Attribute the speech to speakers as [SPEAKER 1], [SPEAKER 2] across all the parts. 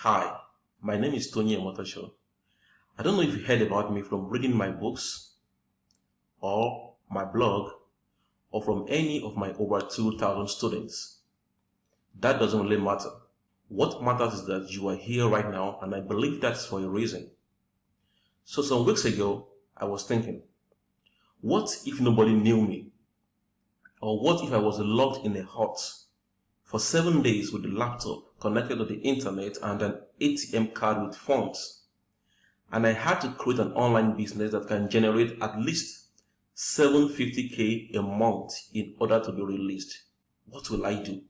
[SPEAKER 1] Hi, my name is Toyin Omotosho. I don't know if you heard about me from reading my books or my blog or from any of my over 2,000 students. That doesn't really matter. What matters is that you are here right now, and I believe that's for a reason. So some weeks ago, I was thinking, what if nobody knew me? Or what if I was locked in a hut for 7 days with a laptop connected to the internet and an ATM card with funds? And I had to create an online business that can generate at least $750K a month in order to be released. What will I do?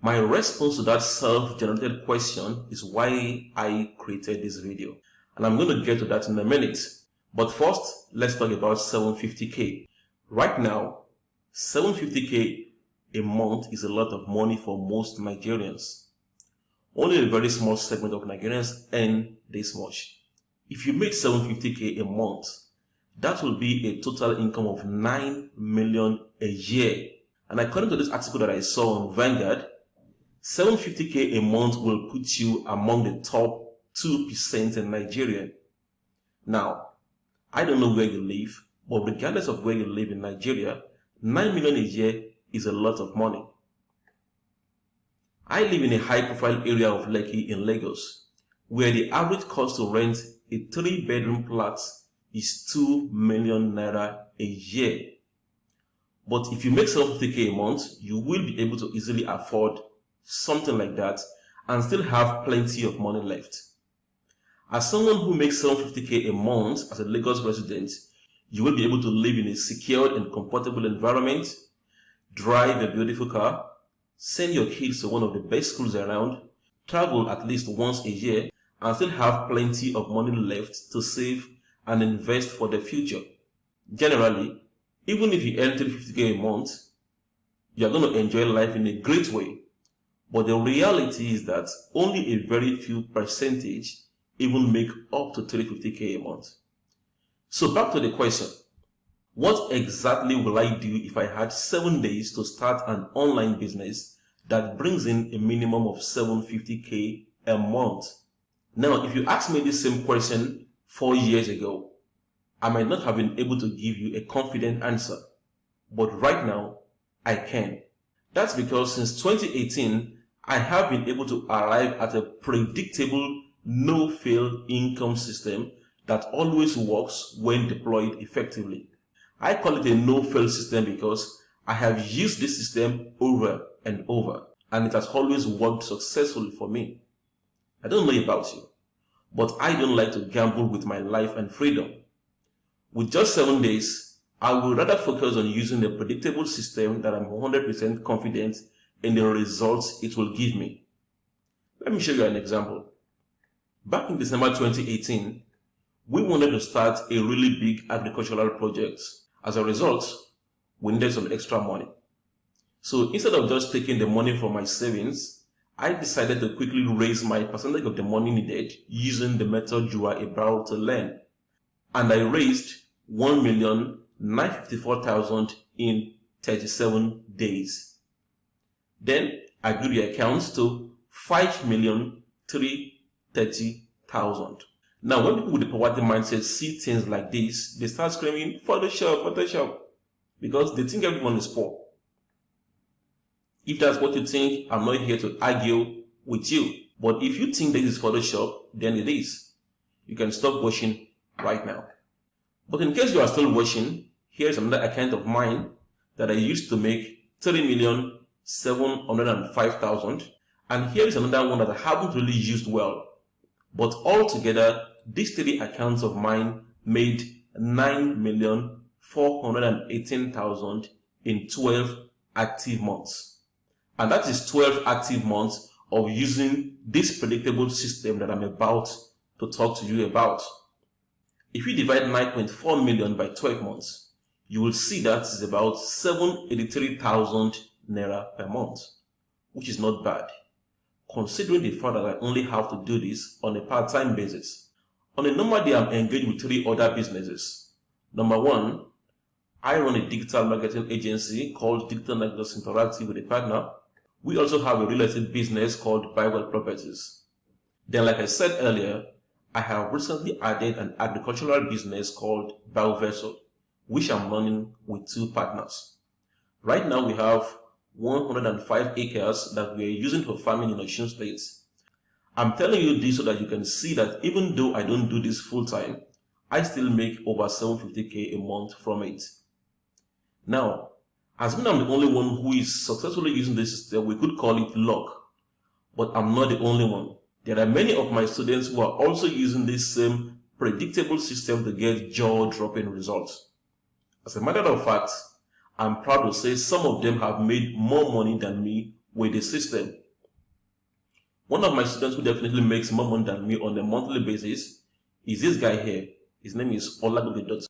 [SPEAKER 1] My response to that self-generated question is why I created this video. And I'm going to get to that in a minute. But first, let's talk about $750K. Right now, $750K a month is a lot of money for most Nigerians. Only a very small segment of Nigerians earn this much. If you make $750K a month, that will be a total income of $9 million a year. And according to this article that I saw on Vanguard, $750K a month will put you among the top 2% in Nigeria. Now, I don't know where you live, but regardless of where you live in Nigeria, $9 million a year is a lot of money. I live in a high-profile area of Lekki in Lagos, where the average cost to rent a 3-bedroom flat is 2 million naira a year. But if you make $750K a month, you will be able to easily afford something like that and still have plenty of money left. As someone who makes $750K a month as a Lagos resident, you will be able to live in a secured and comfortable environment, drive a beautiful car, send your kids to one of the best schools around, travel at least once a year, and still have plenty of money left to save and invest for the future. Generally, even if you earn $350K a month, you are going to enjoy life in a great way. But the reality is that only a very few percentage even make up to $350K a month. So back to the question. What exactly will I do if I had 7 days to start an online business that brings in a minimum of $750K a month? Now, if you asked me this same question 4 years ago, I might not have been able to give you a confident answer. But right now, I can. That's because since 2018, I have been able to arrive at a predictable no-fail income system that always works when deployed effectively. I call it a no-fail system because I have used this system over and over, and it has always worked successfully for me. I don't know about you, but I don't like to gamble with my life and freedom. With just 7 days, I will rather focus on using a predictable system that I'm 100% confident in the results it will give me. Let me show you an example. Back in December 2018, we wanted to start a really big agricultural project. As a result, we needed some extra money. So instead of just taking the money from my savings, I decided to quickly raise my percentage of the money needed using the method you are about to learn. And I raised $1,954,000 in 37 days. Then I grew the accounts to $5,330,000. Now, when people with the poverty mindset see things like this, they start screaming, Photoshop, Photoshop, because they think everyone is poor. If that's what you think, I'm not here to argue with you. But if you think this is Photoshop, then it is. You can stop watching right now. But in case you are still watching, here's another account of mine that I used to make $3,705,000. And here is another one that I haven't really used well. But altogether, these 3 accounts of mine made $9,418,000 in 12 active months. And that is 12 active months of using this predictable system that I'm about to talk to you about. If you divide 9.4 million by 12 months, you will see that it's about 783,000 naira per month, which is not bad, considering the fact that I only have to do this on a part-time basis. On a normal day, I'm engaged with 3 other businesses. Number 1, I run a digital marketing agency called Digital Networks Interactive with a partner. We also have a real estate business called Bible Properties. Then, like I said earlier, I have recently added an agricultural business called Biovessel, which I'm running with 2 partners. Right now, we have 105 acres that we are using for farming in Osun State. I'm telling you this so that you can see that even though I don't do this full time, I still make over 750k a month from it. Now, assuming I'm the only one who is successfully using this system, we could call it luck. But I'm not the only one. There are many of my students who are also using this same predictable system to get jaw-dropping results. As a matter of fact, I'm proud to say some of them have made more money than me with the system. One of my students who definitely makes more money than me on a monthly basis is this guy here. His name is Olagobe.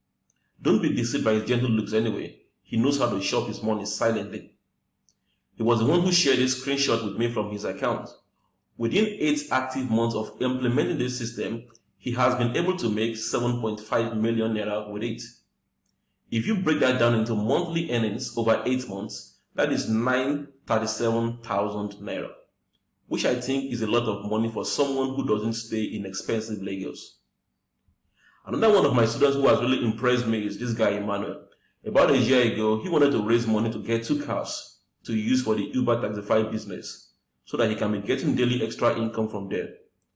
[SPEAKER 1] Don't be deceived by his gentle looks anyway. He knows how to shop his money silently. He was the one who shared this screenshot with me from his account. Within 8 active months of implementing this system, he has been able to make 7.5 million naira with it. If you break that down into monthly earnings over 8 months, that is 937,000 naira, which I think is a lot of money for someone who doesn't stay in expensive Lagos. Another one of my students who has really impressed me is this guy Emmanuel. About a year ago, he wanted to raise money to get 2 cars to use for the Uber Taxify business so that he can be getting daily extra income from there.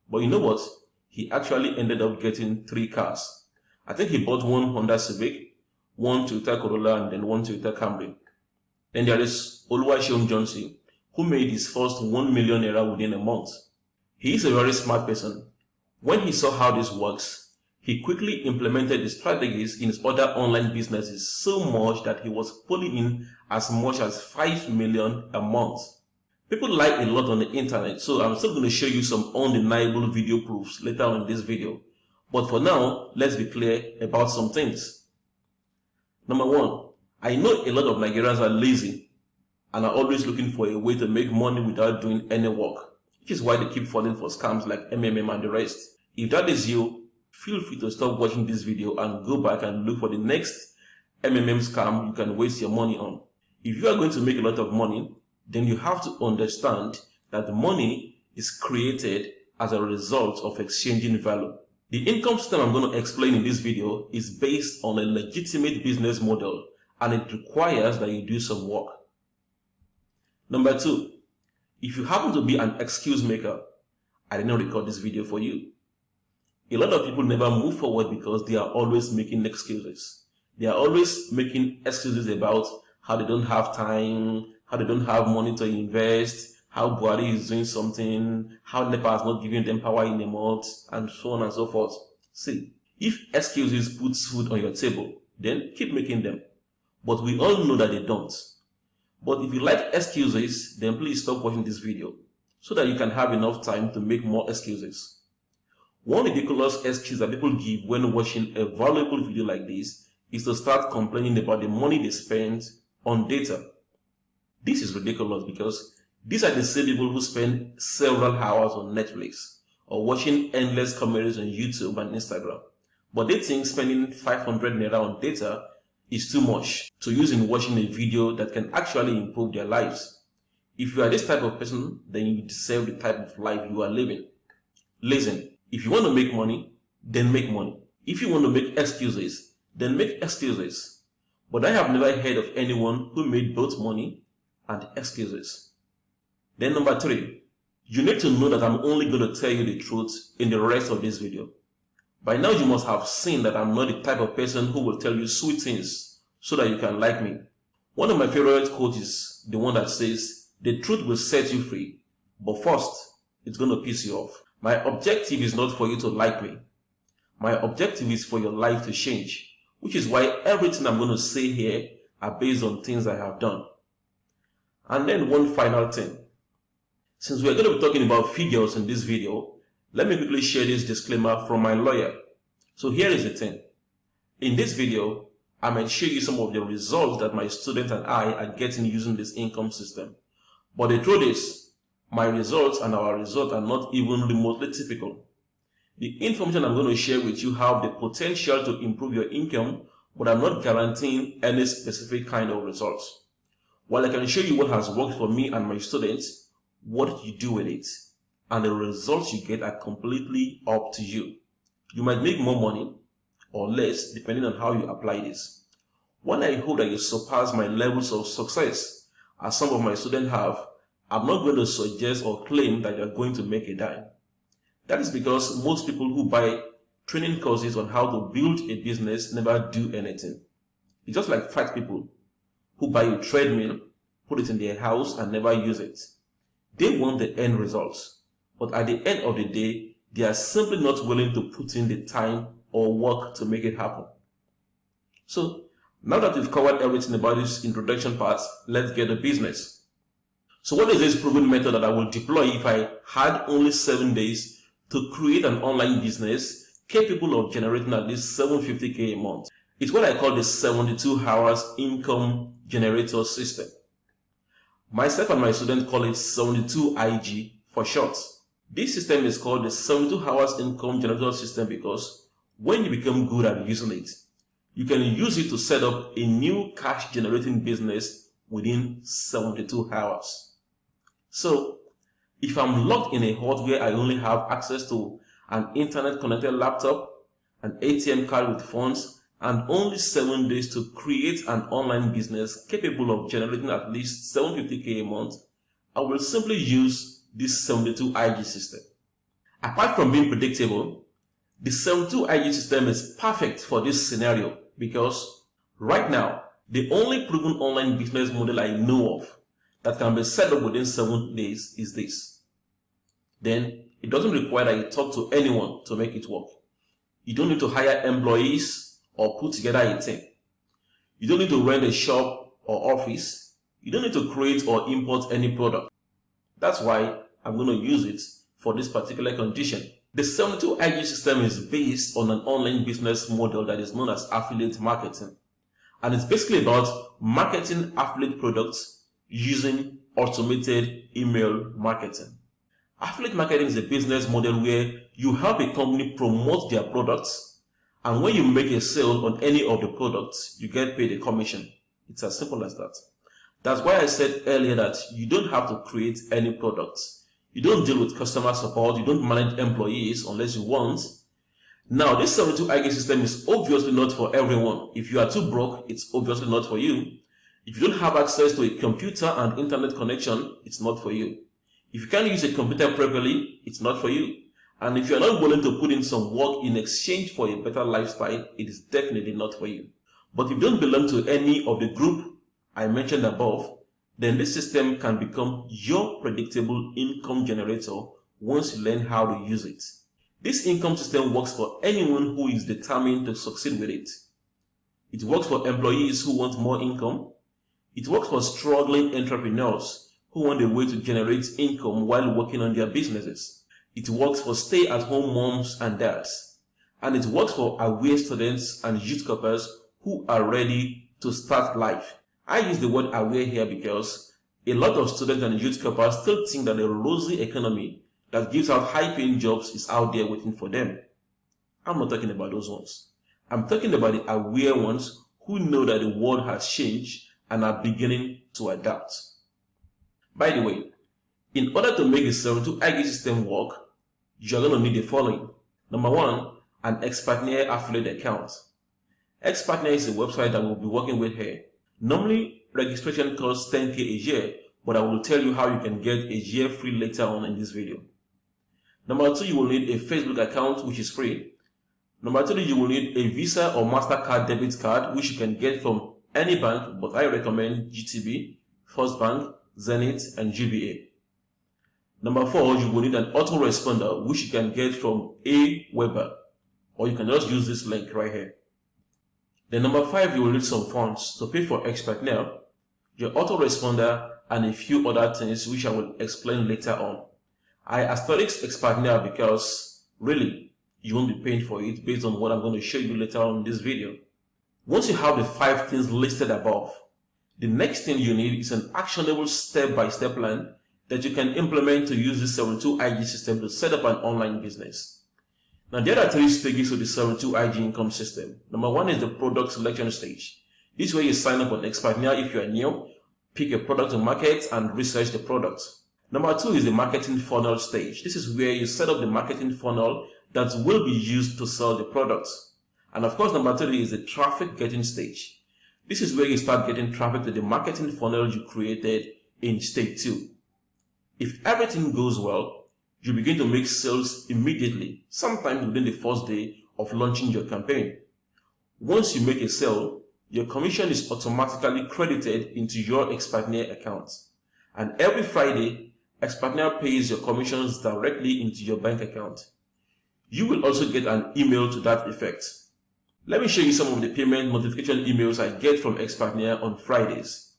[SPEAKER 1] But you know what? He actually ended up getting 3 cars. I think he bought one Honda Civic, one Toyota Corolla, and then one Toyota Camry. Then there is Oluwaseun Johnson, who made his first 1 million naira within a month. He is a very smart person. When he saw how this works, he quickly implemented the strategies in his other online businesses so much that he was pulling in as much as 5 million a month. People lie a lot on the internet, so I'm still going to show you some undeniable video proofs later on in this video. But for now, let's be clear about some things. Number 1, I know a lot of Nigerians are lazy and are always looking for a way to make money without doing any work, which is why they keep falling for scams like MMM and the rest. If that is you, feel free to stop watching this video and go back and look for the next MMM scam you can waste your money on. If you are going to make a lot of money, then you have to understand that the money is created as a result of exchanging value. The income system I'm going to explain in this video is based on a legitimate business model, and it requires that you do some work. Number 2, if you happen to be an excuse maker, I did not record this video for you. A lot of people never move forward because they are always making excuses. They are always making excuses about how they don't have time, how they don't have money to invest, how Buhari is doing something, how NEPA has not given them power in a month, and so on and so forth. See, if excuses put food on your table, then keep making them. But we all know that they don't. But if you like excuses, then please stop watching this video so that you can have enough time to make more excuses. One ridiculous excuse that people give when watching a valuable video like this is to start complaining about the money they spend on data. This is ridiculous because these are the same people who spend several hours on Netflix or watching endless comedies on YouTube and Instagram. But they think spending 500 naira on data is too much to use in watching a video that can actually improve their lives. If you are this type of person, then you deserve the type of life you are living. Listen. If you want to make money, then make money. If you want to make excuses, then make excuses. But I have never heard of anyone who made both money and excuses. Then number 3, you need to know that I'm only going to tell you the truth in the rest of this video. By now you must have seen that I'm not the type of person who will tell you sweet things so that you can like me. One of my favorite quotes is the one that says, the truth will set you free, but first, it's going to piss you off. My objective is not for you to like me. My objective is for your life to change, which is why everything I'm going to say here are based on things I have done. And then one final thing. Since we're going to be talking about figures in this video, let me quickly share this disclaimer from my lawyer. So here is the thing. In this video, I might show you some of the results that my student and I are getting using this income system. But the truth is, my results and our results are not even remotely typical. The information I'm going to share with you have the potential to improve your income, but I'm not guaranteeing any specific kind of results. While I can show you what has worked for me and my students, what you do with it and the results you get are completely up to you. You might make more money or less depending on how you apply this. While I hope that you surpass my levels of success, as some of my students have, I'm not going to suggest or claim that you're going to make a dime. That is because most people who buy training courses on how to build a business never do anything. It's just like fat people who buy a treadmill, put it in their house and never use it. They want the end results, but at the end of the day, they are simply not willing to put in the time or work to make it happen. So, now that we've covered everything about this introduction part, let's get to business. So what is this proven method that I will deploy if I had only 7 days to create an online business capable of generating at least $750K a month? It's what I call the 72 hours income generator system. Myself and my students call it 72 IG for short. This system is called the 72 hours income generator system because when you become good at using it, you can use it to set up a new cash generating business within 72 hours. So, if I'm locked in a hut where I only have access to an internet connected laptop, an ATM card with funds, and only 7 days to create an online business capable of generating at least $750K a month, I will simply use this 72 IG system. Apart from being predictable, the 72 IG system is perfect for this scenario because right now, the only proven online business model I know of that can be set up within 7 days is this. Then, it doesn't require that you talk to anyone to make it work. You don't need to hire employees or put together a team. You don't need to rent a shop or office. You don't need to create or import any product. That's why I'm going to use it for this particular condition. The 72 IG system is based on an online business model that is known as affiliate marketing. And it's basically about marketing affiliate products using automated email marketing. Affiliate marketing is a business model where you help a company promote their products, and when you make a sale on any of the products, you get paid a commission. It's as simple as that. That's why I said earlier that you don't have to create any products. You don't deal with customer support. You don't manage employees unless you want. Now, this 72 IG system is obviously not for everyone. If you are too broke, it's obviously not for you. If you don't have access to a computer and internet connection, it's not for you. If you can't use a computer properly, it's not for you. And if you're not willing to put in some work in exchange for a better lifestyle, it is definitely not for you. But if you don't belong to any of the group I mentioned above, then this system can become your predictable income generator once you learn how to use it. This income system works for anyone who is determined to succeed with it. It works for employees who want more income. It works for struggling entrepreneurs who want a way to generate income while working on their businesses. It works for stay-at-home moms and dads. And it works for aware students and youth corpers who are ready to start life. I use the word aware here because a lot of students and youth corpers still think that the rosy economy that gives out high-paying jobs is out there waiting for them. I'm not talking about those ones. I'm talking about the aware ones who know that the world has changed and are beginning to adapt. By the way, in order to make the 72 IG system work, you're going to need the following. Number one, an Xpartner affiliate account. Xpartner is a website that we'll be working with here. Normally, registration costs $10K a year, but I will tell you how you can get a year free later on in this video. Number two, you will need a Facebook account, which is free. Number three, you will need a Visa or MasterCard debit card, which you can get from any bank, but I recommend GTB, First Bank, Zenith, and GBA. Number four, you will need an autoresponder, which you can get from Aweber, or you can just use this link right here. Then number five, you will need some funds to pay for Xpartner, your autoresponder, and a few other things which I will explain later on. I asterisk Xpartner because really, you won't be paying for it based on what I'm going to show you later on in this video. Once you have the 5 things listed above, the next thing you need is an actionable step-by-step plan that you can implement to use the 72 IG system to set up an online business. Now, there are 3 stages to the 72 IG income system. Number 1 is the product selection stage. This is where you sign up on Xpartner if you are new, pick a product to market, and research the product. Number 2 is the marketing funnel stage. This is where you set up the marketing funnel that will be used to sell the products. And of course, number 3 is the traffic getting stage. This is where you start getting traffic to the marketing funnel you created in stage 2. If everything goes well, you begin to make sales immediately, sometimes within the first day of launching your campaign. Once you make a sale, your commission is automatically credited into your Expertnaire account. And every Friday, Expertnaire pays your commissions directly into your bank account. You will also get an email to that effect. Let me show you some of the payment notification emails I get from Expertnaire on Fridays.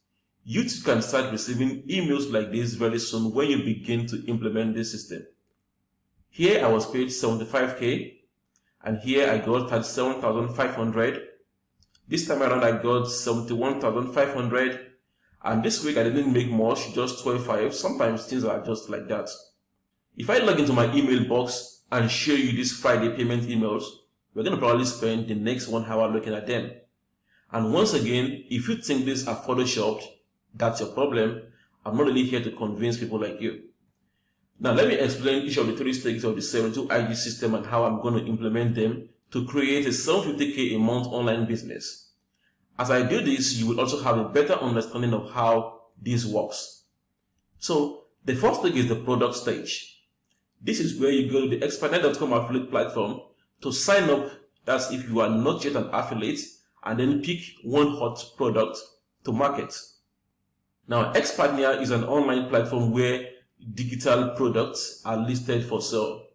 [SPEAKER 1] You too can start receiving emails like this very soon when you begin to implement this system. Here I was paid 75k, and here I got 37,500. This time around I got 71,500, and this week I didn't make much, just 12.5. Sometimes things are just like that. If I log into my email box and show you these Friday payment emails, we're going to probably spend the next 1 hour looking at them. And once again, if you think these are photoshopped, that's your problem. I'm not really here to convince people like you. Now let me explain each of the 3 stages of the 72 IG system and how I'm going to implement them to create a 750k a month online business. As I do this, you will also have a better understanding of how this works. So the first stage is the product stage. This is where you go to the Expertnaire.com affiliate platform to sign up. That's if you are not yet an affiliate, and then pick one hot product to market. Now, Expertnaire is an online platform where digital products are listed for sale.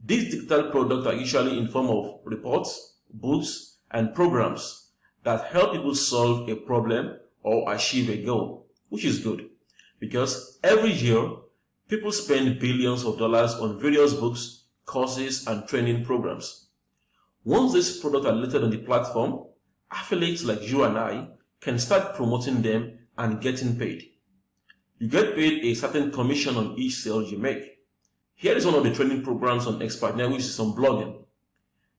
[SPEAKER 1] These digital products are usually in form of reports, books, and programs that help people solve a problem or achieve a goal, which is good because every year people spend billions of dollars on various books, courses, and training programs. Once these products are listed on the platform, affiliates like you and I can start promoting them and getting paid. You get paid a certain commission on each sale you make. Here is one of the training programs on Expertnaire, which is on blogging.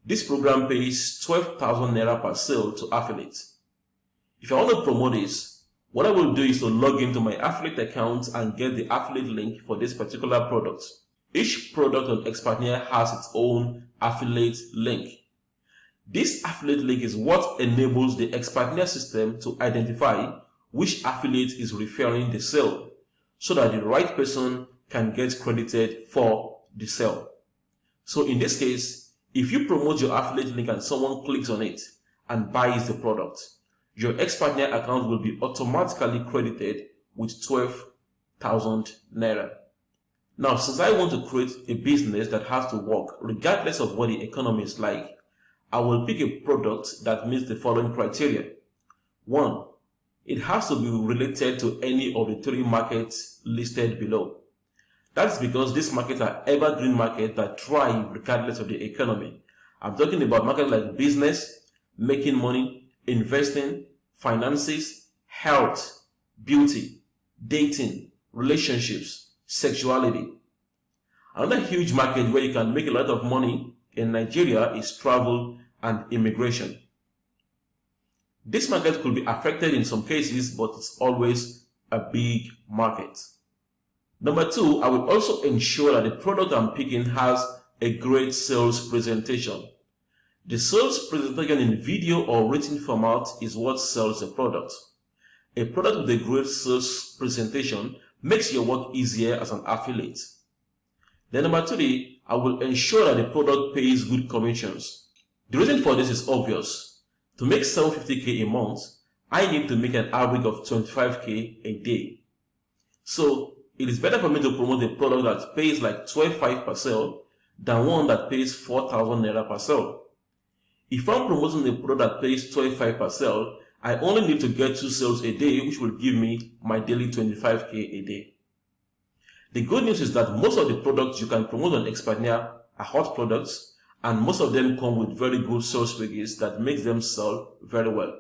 [SPEAKER 1] This program pays 12,000 naira per sale to affiliates. If I want to promote this, what I will do is to log into my affiliate account and get the affiliate link for this particular product. Each product on Expertnaire has its own affiliate link. This affiliate link is what enables the Expertnaire system to identify which affiliate is referring the sale, so that the right person can get credited for the sale. So in this case, if you promote your affiliate link and someone clicks on it and buys the product, your Expertnaire account will be automatically credited with 12,000 naira. Now, since I want to create a business that has to work regardless of what the economy is like, I will pick a product that meets the following criteria. 1. It has to be related to any of the 3 markets listed below. That's because these markets are evergreen markets that thrive regardless of the economy. I'm talking about markets like business, making money, investing, finances, health, beauty, dating, relationships, sexuality. Another huge market where you can make a lot of money in Nigeria is travel and immigration. This market could be affected in some cases, but it's always a big market. Number 2, I will also ensure that the product I'm picking has a great sales presentation. The sales presentation in video or written format is what sells a product. A product with a great sales presentation makes your work easier as an affiliate. Then number 3, I will ensure that the product pays good commissions. The reason for this is obvious. To make 750k a month, I need to make an average of 25k a day. So it is better for me to promote a product that pays like 12.5 per sale than one that pays 4,000 naira per sale. If I'm promoting a product that pays 12.5 per sale, I only need to get 2 sales a day, which will give me my daily 25k a day. The good news is that most of the products you can promote on Expertnaire are hot products, and most of them come with very good sales figures that makes them sell very well.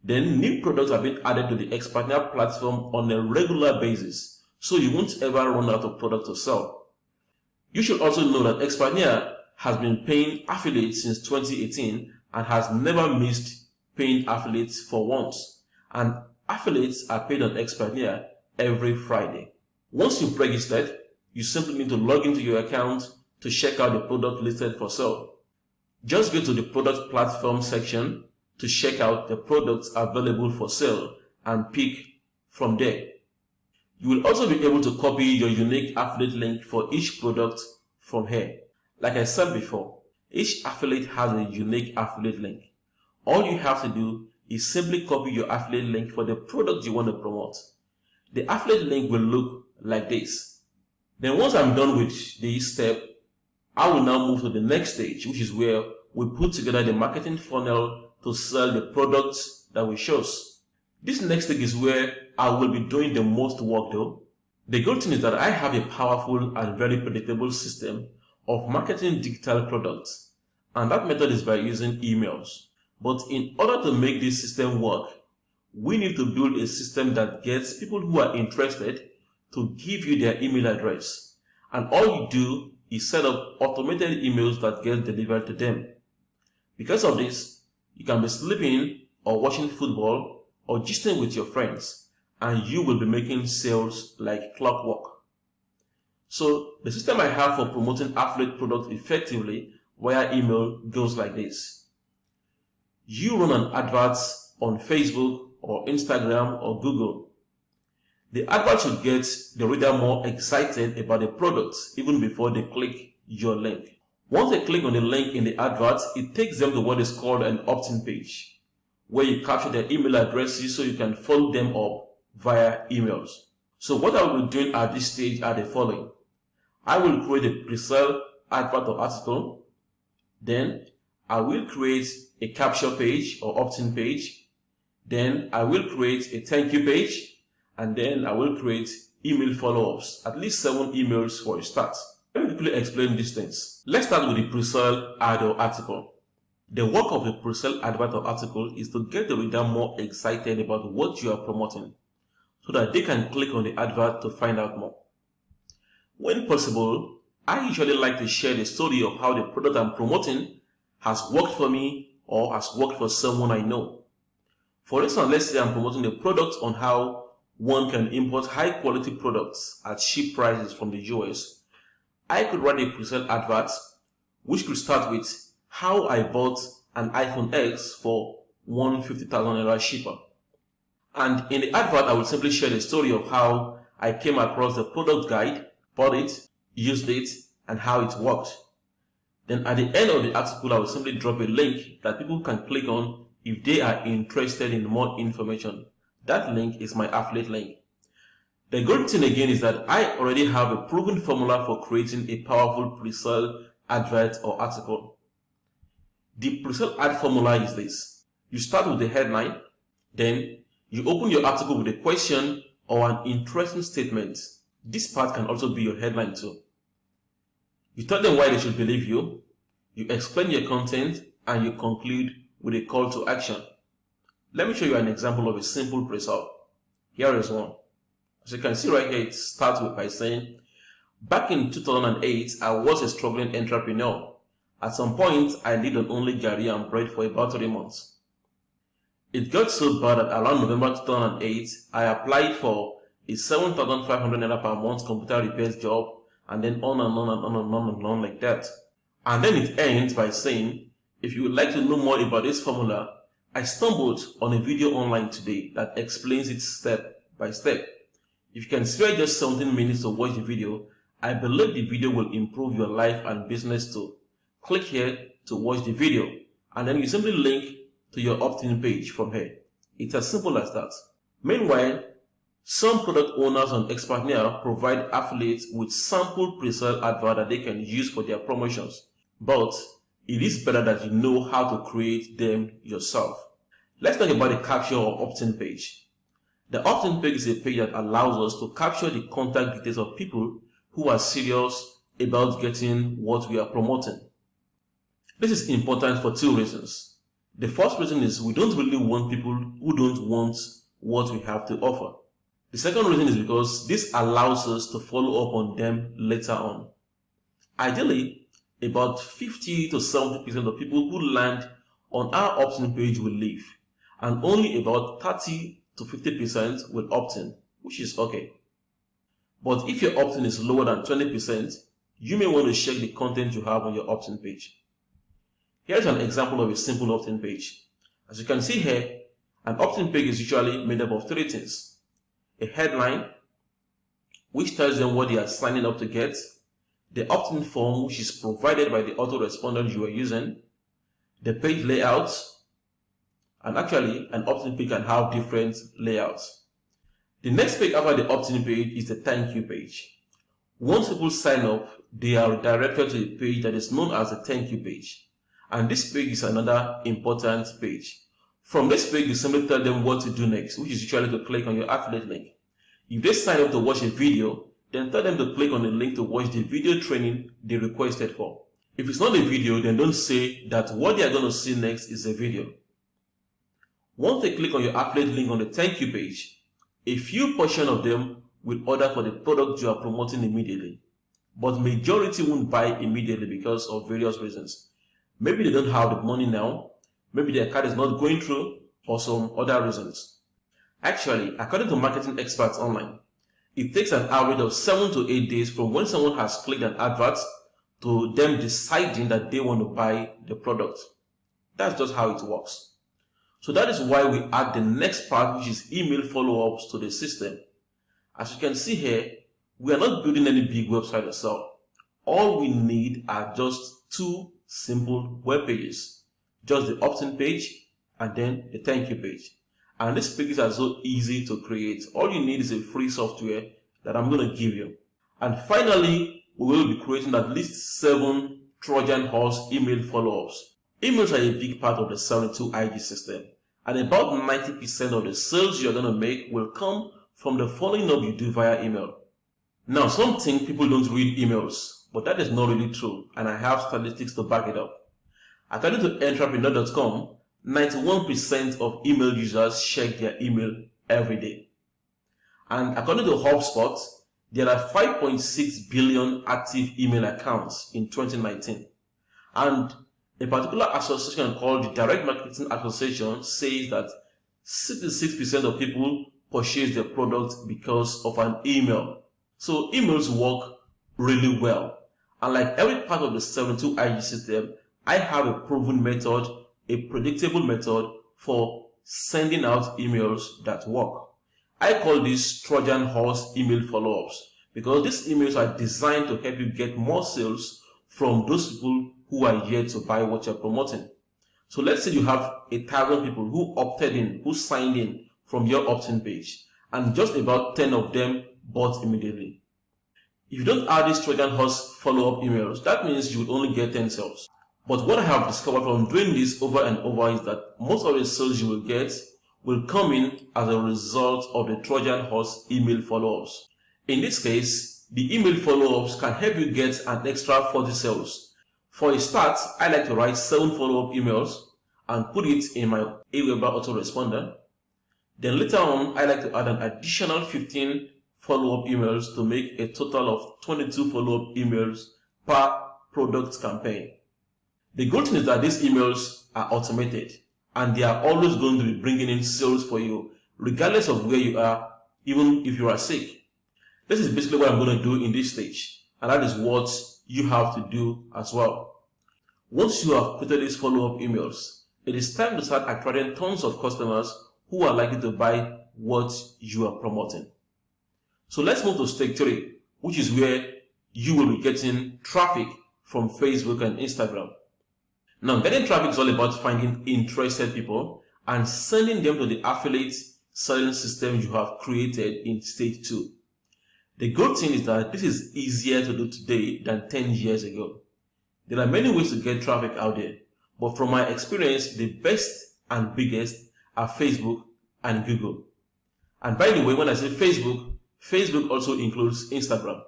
[SPEAKER 1] Then new products are being added to the Expertnaire platform on a regular basis, so you won't ever run out of product to sell. You should also know that Expertnaire has been paying affiliates since 2018 and has never missed paying affiliates for once. And affiliates are paid on Expertnaire every Friday. Once you've registered, you simply need to log into your account to check out the product listed for sale. Just go to the product platform section to check out the products available for sale and pick from there. You will also be able to copy your unique affiliate link for each product from here. Like I said before, each affiliate has a unique affiliate link. All you have to do is simply copy your affiliate link for the product you want to promote. The affiliate link will look like this. Then once I'm done with this step, I will now move to the next stage, which is where we put together the marketing funnel to sell the products that we chose. This next stage is where I will be doing the most work though. The good thing is that I have a powerful and very predictable system of marketing digital products, and that method is by using emails. But in order to make this system work, we need to build a system that gets people who are interested to give you their email address, and all you do is set up automated emails that get delivered to them. Because of this, you can be sleeping or watching football or gisting with your friends, and you will be making sales like clockwork. So the system I have for promoting affiliate products effectively via email goes like this. You run an advert on Facebook or Instagram or Google. The advert should get the reader more excited about the product even before they click your link. Once they click on the link in the advert, it takes them to what is called an opt-in page, where you capture their email addresses so you can follow them up via emails. So what I will be doing at this stage are the following. I will create a pre-sale advert or article. Then I will create a capture page or opt-in page. Then I will create a thank you page. And then I will create email follow-ups, at least 7 emails for a start. Let me quickly explain these things. Let's start with the pre-sale ad or article. The work of a pre-sale advert or article is to get the reader more excited about what you are promoting, so that they can click on the advert to find out more. When possible, I usually like to share the story of how the product I'm promoting has worked for me or has worked for someone I know. For instance, let's say I'm promoting a product on how one can import high quality products at cheap prices from the US. I could write a pre-sale advert which could start with how I bought an iPhone X for $150,000 cheaper. And in the advert, I will simply share the story of how I came across the product guide, bought it, used it, and how it worked. Then at the end of the article, I will simply drop a link that people can click on if they are interested in more information. That link is my affiliate link. The good thing again is that I already have a proven formula for creating a powerful pre-sale advert or article. The pre-sale ad formula is this. You start with the headline, then you open your article with a question or an interesting statement. This part can also be your headline too. You tell them why they should believe you, you explain your content, and you conclude with a call to action. Let me show you an example of a simple pre-sale. Here is one. As you can see right here, it starts with by saying, back in 2008, I was a struggling entrepreneur. At some point, I lived on only gari and bread for about 3 months. It got so bad that around November 2008, I applied for a 7,500 naira per month computer repairs job, and then on and on and on and on and on like that. And then it ends by saying, if you would like to know more about this formula, I stumbled on a video online today that explains it step by step. If you can spare just 17 minutes to watch the video, I believe the video will improve your life and business too. Click here to watch the video, and then you simply link to your opt-in page from here. It's as simple as that. Meanwhile, some product owners on Expertnaire provide affiliates with sample pre-sale advert that they can use for their promotions. But it is better that you know how to create them yourself. Let's talk about the capture or opt-in page. The opt-in page is a page that allows us to capture the contact details of people who are serious about getting what we are promoting. This is important for 2 reasons. The first reason is we don't really want people who don't want what we have to offer. The second reason is because this allows us to follow up on them later on. Ideally, about 50 to 70% of people who land on our opt-in page will leave, and only about 30 to 50% will opt in, which is okay. But if your opt-in is lower than 20%, you may want to check the content you have on your opt-in page. Here's an example of a simple opt-in page. As you can see here, an opt-in page is usually made up of three things: a headline, which tells them what they are signing up to get, the opt-in form, which is provided by the autoresponder you are using, the page layout, and actually an opt-in page can have different layouts. The next page after the opt-in page is the thank you page. Once people sign up, they are redirected to a page that is known as the thank you page. And this page is another important page. From this page, you simply tell them what to do next, which is usually to click on your affiliate link. If they sign up to watch a video, then tell them to click on the link to watch the video training they requested for. If it's not a video, then don't say that what they are going to see next is a video. Once they click on your affiliate link on the thank you page, a few portion of them will order for the product you are promoting immediately. But majority won't buy immediately because of various reasons. Maybe they don't have the money now, maybe their card is not going through, or some other reasons. Actually, according to marketing experts online, it takes an average of 7 to 8 days from when someone has clicked an advert to them deciding that they want to buy the product. That's just how it works. So that is why we add the next part, which is email follow-ups, to the system. As you can see here, we are not building any big website to sell. All we need are just two simple web pages. Just the opt-in page and then the thank you page. And these pages are so easy to create. All you need is a free software that I'm going to give you. And finally, we will be creating at least 7 Trojan horse email follow-ups. Emails are a big part of the selling to IG system. And about 90% of the sales you're going to make will come from the following up you do via email. Now, some think people don't read emails, but that is not really true, and I have statistics to back it up. According to entrepreneur.com, 91% of email users check their email every day. And according to HubSpot, there are 5.6 billion active email accounts in 2019. And a particular association called the Direct Marketing Association says that 66% of people purchase their product because of an email. So emails work really well. And like every part of the 72 IG system, I have a proven method, a predictable method for sending out emails that work. I call this Trojan horse email follow-ups because these emails are designed to help you get more sales from those people who are yet to buy what you're promoting. So let's say you have 1,000 people who opted in, who signed in from your opt-in page, and just about 10 of them bought immediately. If you don't add these Trojan horse follow-up emails, that means you will only get 10 sales. But what I have discovered from doing this over and over is that most of the sales you will get will come in as a result of the Trojan horse email follow-ups. In this case, the email follow-ups can help you get an extra 40 sales. For a start, I like to write 7 follow-up emails and put it in my Aweber autoresponder. Then later on, I like to add an additional 15 follow-up emails to make a total of 22 follow-up emails per product campaign. The good thing is that these emails are automated and they are always going to be bringing in sales for you, regardless of where you are, even if you are sick. This is basically what I'm going to do in this stage, and that is what you have to do as well. Once you have created these follow-up emails, it is time to start attracting tons of customers who are likely to buy what you are promoting. So let's move to stage 3, which is where you will be getting traffic from Facebook and Instagram. Now, getting traffic is all about finding interested people and sending them to the affiliate selling system you have created in stage 2. The good thing is that this is easier to do today than 10 years ago. There are many ways to get traffic out there, but from my experience, the best and biggest are Facebook and Google. And by the way, when I say Facebook, Facebook also includes Instagram.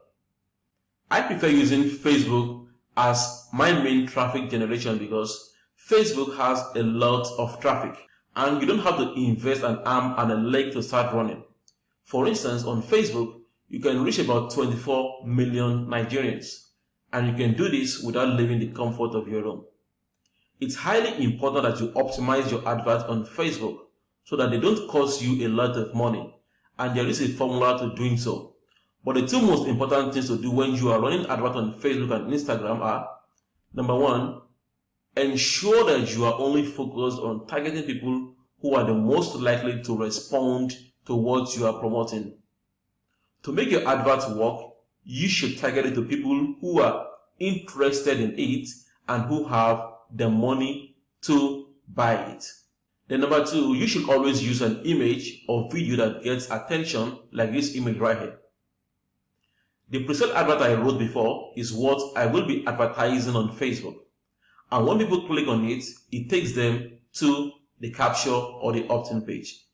[SPEAKER 1] I prefer using Facebook as my main traffic generation because Facebook has a lot of traffic and you don't have to invest an arm and a leg to start running. For instance, on Facebook, you can reach about 24 million Nigerians, and you can do this without leaving the comfort of your home. It's highly important that you optimize your adverts on Facebook so that they don't cost you a lot of money, and there is a formula to doing so. But the two most important things to do when you are running adverts on Facebook and Instagram are, number one, ensure that you are only focused on targeting people who are the most likely to respond to what you are promoting. To make your adverts work, you should target it to people who are interested in it and who have the money to buy it. Then number two, you should always use an image or video that gets attention, like this image right here. The presale advert I wrote before is what I will be advertising on Facebook. And when people click on it, it takes them to the capture or the opt-in page.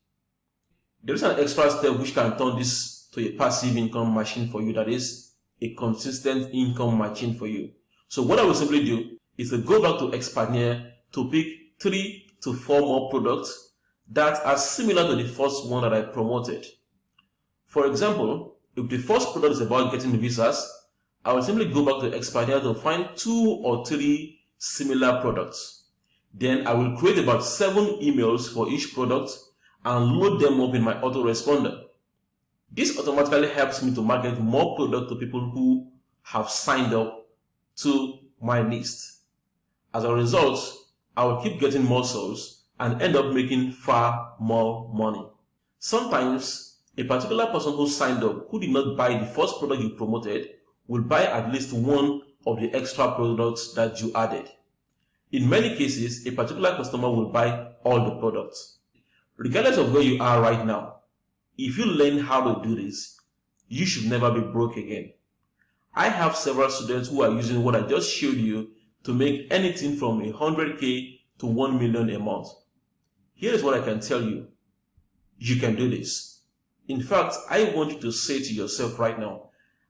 [SPEAKER 1] There is an extra step which can turn this to a passive income machine for you, that is a consistent income machine for you. So what I will simply do is to go back to Expander to pick 3 to 4 more products that are similar to the first one that I promoted. For example, if the first product is about getting visas, I will simply go back to Expander to find 2 or 3 similar products. Then I will create about 7 emails for each product and load them up in my autoresponder. This automatically helps me to market more product to people who have signed up to my list. As a result, I will keep getting more sales and end up making far more money. Sometimes, a particular person who signed up who did not buy the first product you promoted will buy at least one of the extra products that you added. In many cases, a particular customer will buy all the products. Regardless of where you are right now, if you learn how to do this, you should never be broke again. I have several students who are using what I just showed you to make anything from 100K to 1 million a month. Here is what I can tell you. You can do this. In fact, I want you to say to yourself right now,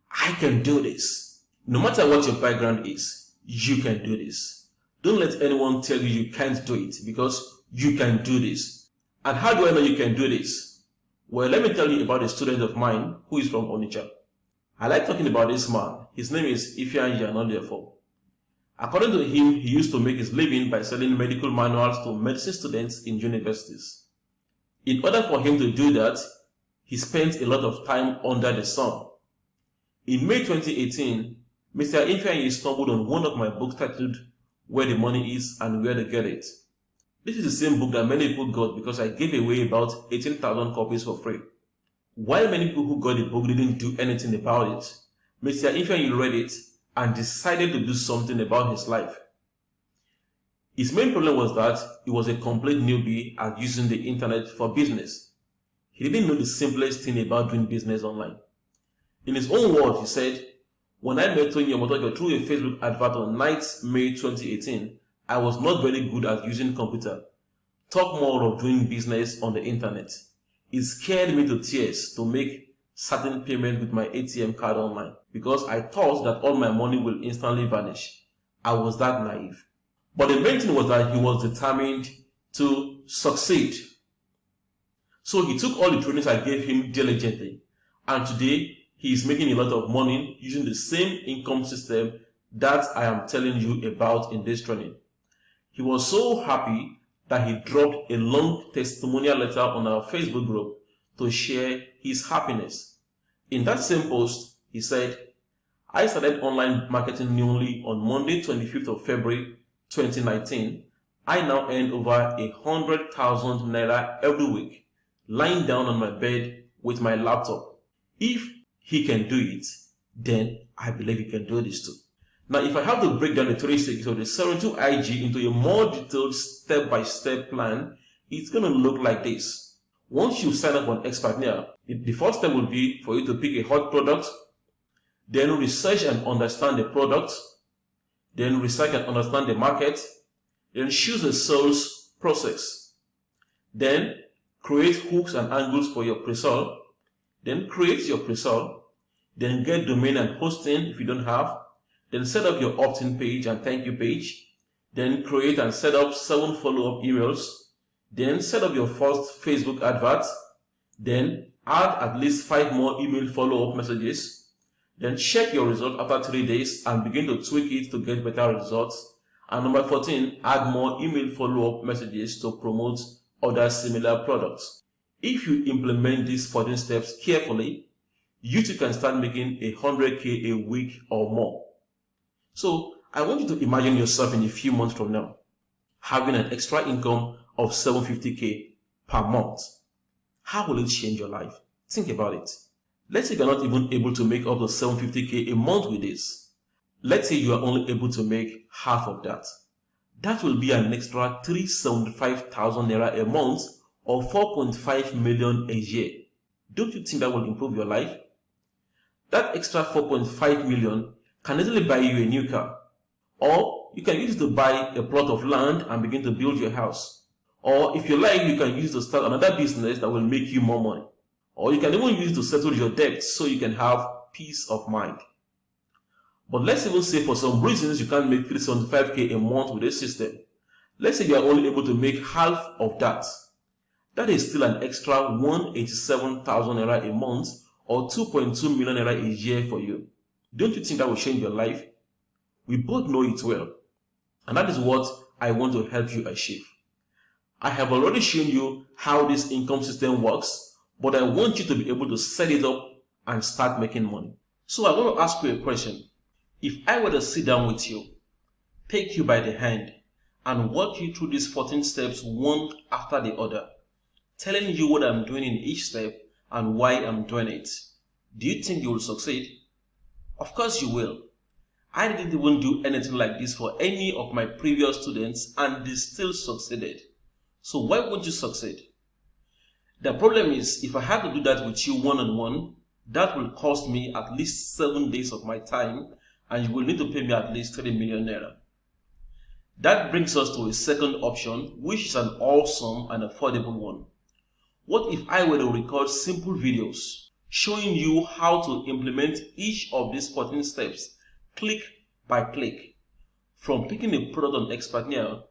[SPEAKER 1] I can do this. No matter what your background is, you can do this. Don't let anyone tell you you can't do it, because you can do this. And how do I know you can do this? Well, let me tell you about a student of mine who is from Onitsha. I like talking about this man. His name is Ifeanyi Anodiafo. According to him, he used to make his living by selling medical manuals to medicine students in universities. In order for him to do that, he spent a lot of time under the sun. In May 2018, Mr. Ifeanyi stumbled on one of my books titled Where the Money Is and Where to Get It. This is the same book that many people got because I gave away about 18,000 copies for free. While many people who got the book didn't do anything about it, Mr. Ifeanyi read it and decided to do something about his life. His main problem was that he was a complete newbie at using the internet for business. He didn't know the simplest thing about doing business online. In his own words, he said, "When I met Toyin Omotosho through a Facebook advert on 9th May 2018, I was not very good at using computer. Talk more of doing business on the internet. It scared me to tears to make certain payment with my ATM card online because I thought that all my money will instantly vanish. I was that naive." But the main thing was that he was determined to succeed. So he took all the trainings I gave him diligently, and today he is making a lot of money using the same income system that I am telling you about in this training. He was so happy that he dropped a long testimonial letter on our Facebook group to share his happiness. In that same post, he said, "I started online marketing newly on Monday 25th of February 2019. I now earn over 100,000 naira every week, lying down on my bed with my laptop. If he can do it, then I believe he can do this too." Now, if I have to break down the 3 stages of the 72 IG into a more detailed step-by-step plan, it's going to look like this. Once you sign up on Expander, the first step will be for you to pick a hot product, then research and understand the product, then research and understand the market, then choose a sales process, then create hooks and angles for your pre-sale, then create your pre-sale, then get domain and hosting if you don't have, then set up your opt-in page and thank you page, then create and set up 7 follow-up emails, then set up your first Facebook advert, then add at least 5 more email follow-up messages, then check your result after 3 days and begin to tweak it to get better results. And number 14, add more email follow-up messages to promote other similar products. If you implement these 14 steps carefully, you too can start making 100K a week or more. So I want you to imagine yourself in a few months from now having an extra income of 750K per month. How will it change your life? Think about it. Let's say you're not even able to make up to 750K a month with this. Let's say you are only able to make half of that. That will be an extra 375,000 naira a month or 4.5 million a year. Don't you think that will improve your life? That extra 4.5 million can easily buy you a new car. Or you can use it to buy a plot of land and begin to build your house. Or if you like, you can use it to start another business that will make you more money. Or you can even use it to settle your debts so you can have peace of mind. But let's even say for some reasons you can't make 375K a month with this system. Let's say you are only able to make half of that. That is still an extra 187,000 naira a month or 2.2 million naira a year for you. Don't you think that will change your life? We both know it well. And that is what I want to help you achieve. I have already shown you how this income system works, but I want you to be able to set it up and start making money. So I want to ask you a question. If I were to sit down with you, take you by the hand, and walk you through these 14 steps one after the other, telling you what I'm doing in each step and why I'm doing it, do you think you will succeed? Of course you will. I didn't even do anything like this for any of my previous students and they still succeeded. So why won't you succeed? The problem is, if I had to do that with you one-on-one, that will cost me at least 7 days of my time and you will need to pay me at least 3 million naira. That brings us to a second option, which is an awesome and affordable one. What if I were to record simple videos showing you how to implement each of these 14 steps click by click, from picking a product on Expertnia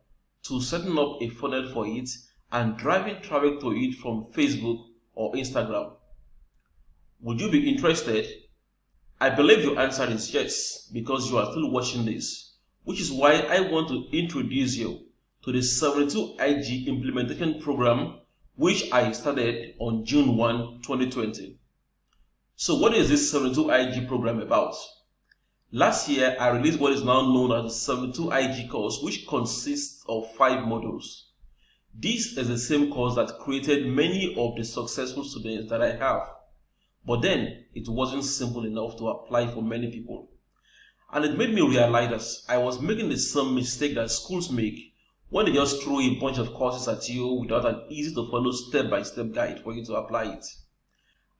[SPEAKER 1] to setting up a funnel for it and driving traffic to it from Facebook or Instagram? Would you be interested? I believe your answer is yes, because you are still watching this, which is why I want to introduce you to the 72 IG implementation program, which I started on June 1, 2020. So what is this 72 IG program about? Last year, I released what is now known as the 72 IG course, which consists of 5 modules. This is the same course that created many of the successful students that I have. But then, it wasn't simple enough to apply for many people. And it made me realize that I was making the same mistake that schools make when they just throw a bunch of courses at you without an easy to follow step-by-step guide for you to apply it.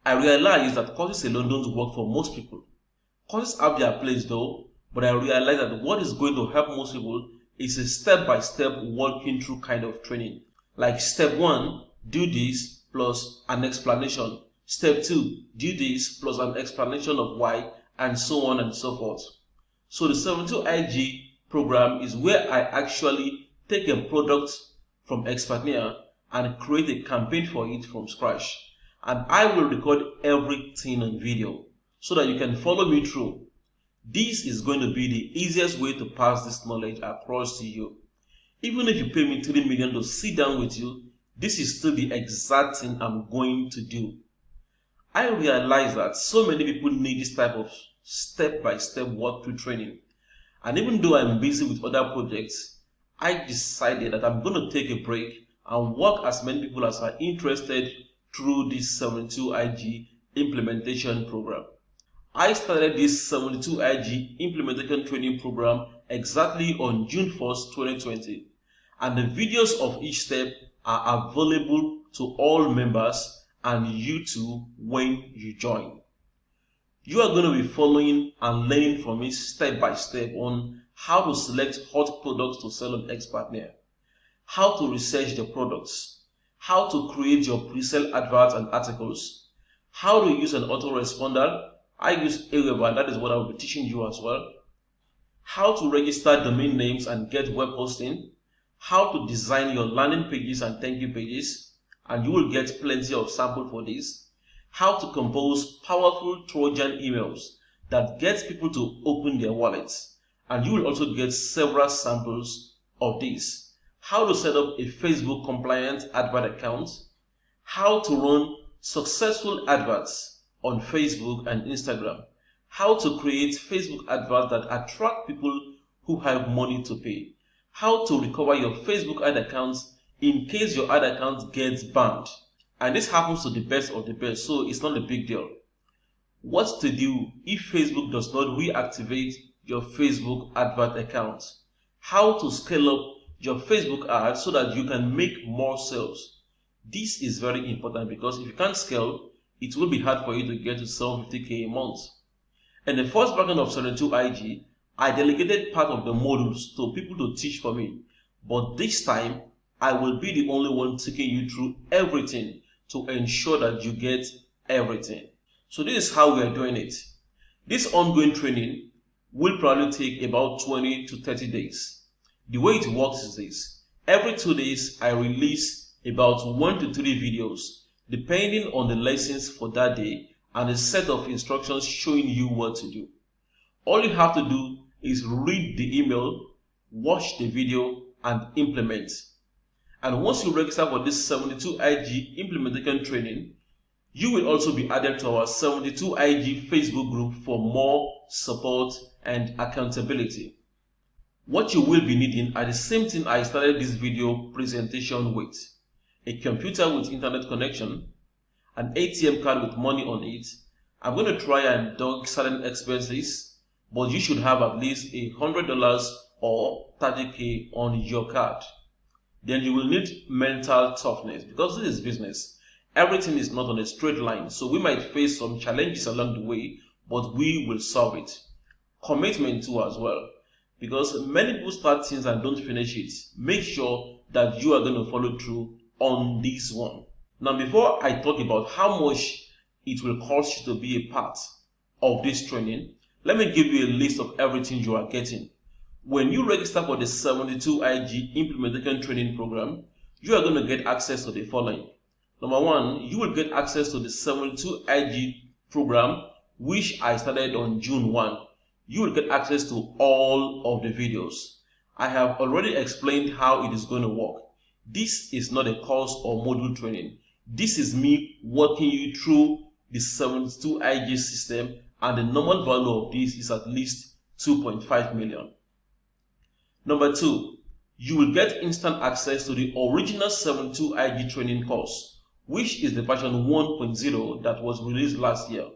[SPEAKER 1] I realized that courses alone don't work for most people. Courses have their place though, but I realized that what is going to help most people is a step-by-step walking through kind of training. Like step 1, do this plus an explanation. Step 2, do this plus an explanation of why, and so on and so forth. So the 72 IG program is where I actually take a product from Expertnia and create a campaign for it from scratch. And I will record everything on video so that you can follow me through. This is going to be the easiest way to pass this knowledge across to you. Even if you pay me 3 million to sit down with you, this is still the exact thing I'm going to do. I realize that so many people need this type of step-by-step walkthrough training. And even though I'm busy with other projects, I decided that I'm going to take a break and walk as many people as are interested through this 72 IG implementation program. I started this 72 IG implementation training program exactly on June 1st, 2020. And the videos of each step are available to all members and you too when you join. You are going to be following and learning from me step by step on how to select hot products to sell on Expertnia, how to research the products, how to create your pre-sale adverts and articles, how to use an autoresponder. I use Aweber, and that is what I will be teaching you as well. How to register domain names and get web hosting, how to design your landing pages and thank you pages, and you will get plenty of sample for this. How to compose powerful Trojan emails that get people to open their wallets, and you will also get several samples of this. How to set up a Facebook compliant advert account, how to run successful adverts on Facebook and Instagram, how to create Facebook adverts that attract people who have money to pay, how to recover your Facebook ad accounts in case your ad account gets banned. And this happens to the best of the best, so it's not a big deal. What to do if Facebook does not reactivate your Facebook advert account. How to scale up your Facebook ads so that you can make more sales. This is very important because if you can't scale, it will be hard for you to get to 750k a month. In the first version of 72IG, I delegated part of the modules to people to teach for me. But this time, I will be the only one taking you through everything to ensure that you get everything. So this is how we are doing it. This ongoing training will probably take about 20 to 30 days. The way it works is this. Every 2 days, I release about 1 to 3 videos, depending on the lessons for that day and a set of instructions showing you what to do. All you have to do is read the email, watch the video, and implement. And once you register for this 72IG implementation training, you will also be added to our 72IG Facebook group for more support and accountability. What you will be needing are the same thing I started this video presentation with: a computer with internet connection, an ATM card with money on it. I'm going to try and deduct certain expenses, but you should have at least $100 or 30k on your card. Then you will need mental toughness because this is business. Everything is not on a straight line, so we might face some challenges along the way, but we will solve it. Commitment too as well, because many people start things and don't finish it. Make sure that you are going to follow through on this one. Now, before I talk about how much it will cost you to be a part of this training, let me give you a list of everything you are getting. When you register for the 72IG implementation training program, you are going to get access to the following. Number one, you will get access to the 72IG program, which I started on June 1. You will get access to all of the videos. I have already explained how it is going to work. This is not a course or module training. This is me walking you through the 72IG system, and the normal value of this is at least 2.5 million. Number two, you will get instant access to the original 72IG training course, which is the version 1.0 that was released last year.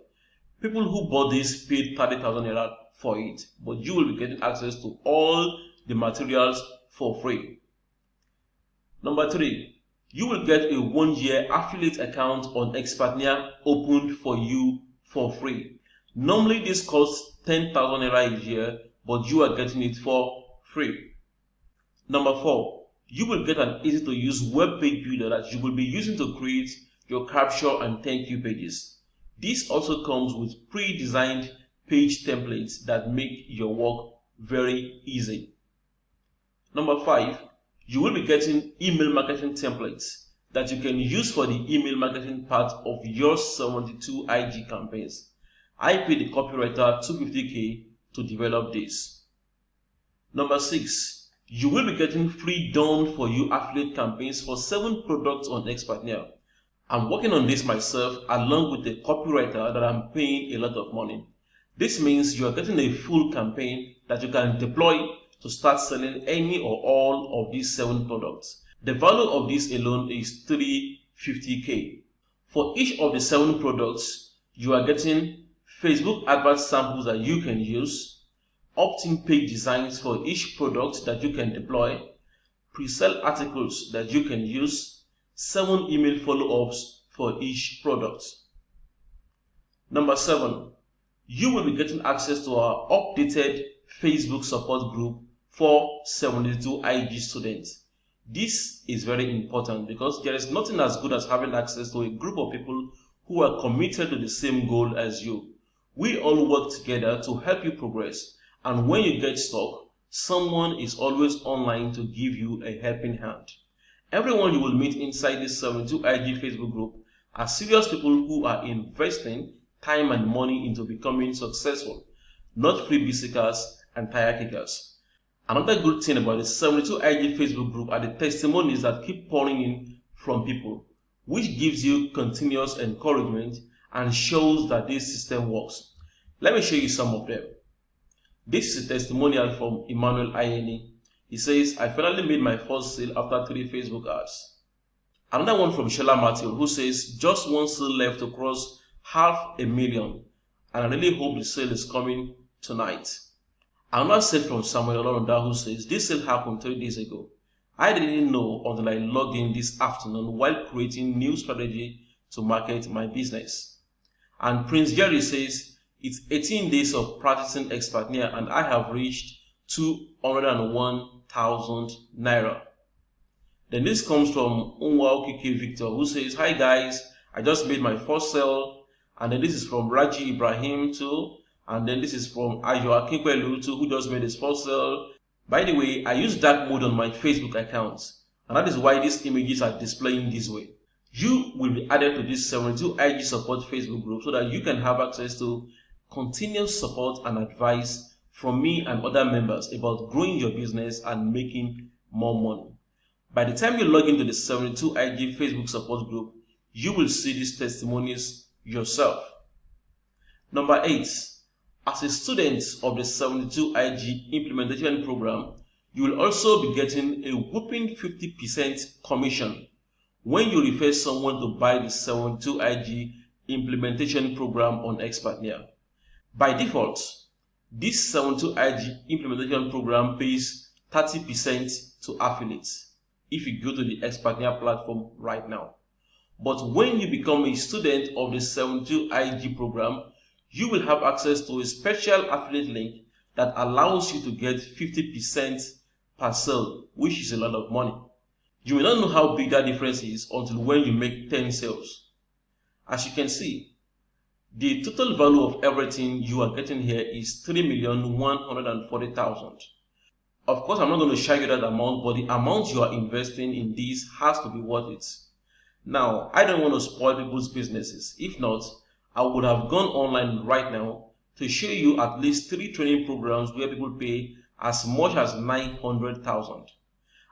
[SPEAKER 1] People who bought this paid 30,000 naira for it, but you will be getting access to all the materials for free. Number three, you will get a 1-year affiliate account on Expertnia opened for you for free. Normally this costs 10,000 naira a year, but you are getting it for free. Number four, you will get an easy to use web page builder that you will be using to create your capture and thank you pages. This also comes with pre-designed page templates that make your work very easy. Number five, you will be getting email marketing templates that you can use for the email marketing part of your 72IG campaigns. I paid the copywriter 250k to develop this. Number six, you will be getting free done for you affiliate campaigns for 7 products on Expertnia. I'm working on this myself along with the copywriter that I'm paying a lot of money. This means you are getting a full campaign that you can deploy to start selling any or all of these 7 products. The value of this alone is 350k. For each of the 7 products, you are getting Facebook advert samples that you can use, opt-in page designs for each product that you can deploy, pre-sale articles that you can use, 7 email follow-ups for each product. Number 7, you will be getting access to our updated Facebook support group for 72IG students. This is very important because there is nothing as good as having access to a group of people who are committed to the same goal as you. We all work together to help you progress. And when you get stuck, someone is always online to give you a helping hand. Everyone you will meet inside this 72IG Facebook group are serious people who are investing time and money into becoming successful, not freebie seekers and tire kickers. Another good thing about the 72IG Facebook group are the testimonies that keep pouring in from people, which gives you continuous encouragement and shows that this system works. Let me show you some of them. This is a testimonial from Emmanuel Ayeni. He says, I finally made my first sale after 3 Facebook ads. Another one from Sheila Matthew, who says, just one sale left to cross 500,000, and I really hope the sale is coming tonight. Another sale from Samuel Olorunda, who says, this sale happened 3 days ago. I didn't know until I logged in this afternoon while creating new strategy to market my business. And Prince Jerry says, it's 18 days of practicing expertnia and I have reached 201,000 naira. Then this comes from Unwa Okike Victor, who says, hi guys, I just made my first sale. And then this is from Raji Ibrahim too. And then this is from Ayo Akinpelu too, who just made his first sale. By the way, I use dark mode on my Facebook account, and that is why these images are displaying this way. You will be added to this 72 IG support Facebook group so that you can have access to continuous support and advice from me and other members about growing your business and making more money. By the time you log into the 72 IG Facebook support group, you will see these testimonies yourself. Number 8, as a student of the 72 IG implementation program, you will also be getting a whopping 50% commission when you refer someone to buy the 72 IG implementation program on Expertnia. By default, this 72 IG implementation program pays 30% to affiliates if you go to the Expertnia platform right now. But when you become a student of the 72 IG program, you will have access to a special affiliate link that allows you to get 50% per sale, which is a lot of money. You may not know how big that difference is until when you make 10 sales. As you can see, the total value of everything you are getting here is 3,140,000. Of course, I'm not going to show you that amount, but the amount you are investing in this has to be worth it. Now, I don't want to spoil people's businesses. If not, I would have gone online right now to show you at least 3 training programs where people pay as much as 900,000.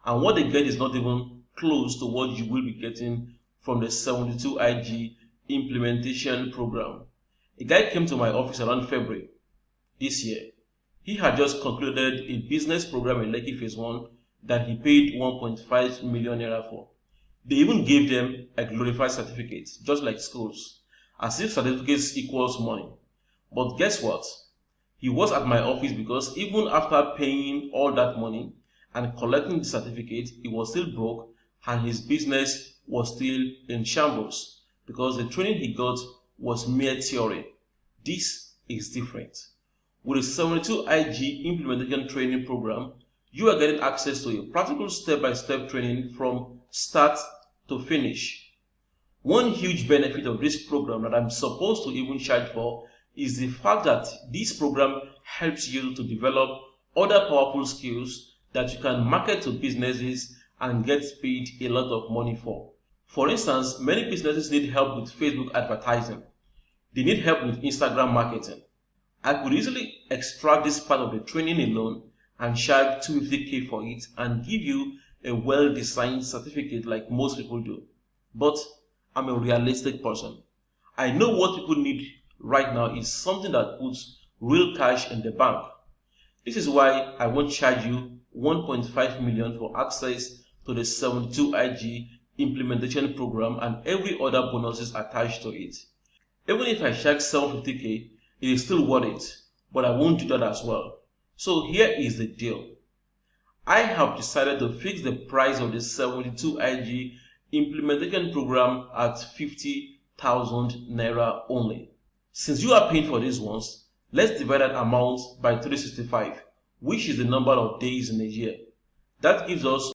[SPEAKER 1] And what they get is not even close to what you will be getting from the 72 IG implementation program. A guy came to my office around February this year. He had just concluded a business program in Lekki Phase 1 that he paid 1.5 million naira for. They even gave them a glorified certificate, just like schools, as if certificates equals money. But guess what? He was at my office because even after paying all that money and collecting the certificate, he was still broke and his business was still in shambles because the training he got was mere theory. This is different. With the 72 IG implementation training program, you are getting access to a practical step-by-step training from start to finish. One huge benefit of this program that I'm supposed to even charge for is the fact that this program helps you to develop other powerful skills that you can market to businesses and get paid a lot of money for. For instance, many businesses need help with Facebook advertising. They need help with Instagram marketing. I could easily extract this part of the training alone and charge 250k for it and give you a well-designed certificate like most people do. But I'm a realistic person. I know what people need right now is something that puts real cash in the bank. This is why I won't charge you 1.5 million for access to the 72 IG implementation program and every other bonuses attached to it. Even if I charge 750k, it is still worth it, but I won't do that as well. So here is the deal. I have decided to fix the price of the 72 IG implementation program at 50,000 naira only. Since you are paying for these ones, let's divide that amount by 365, which is the number of days in a year. That gives us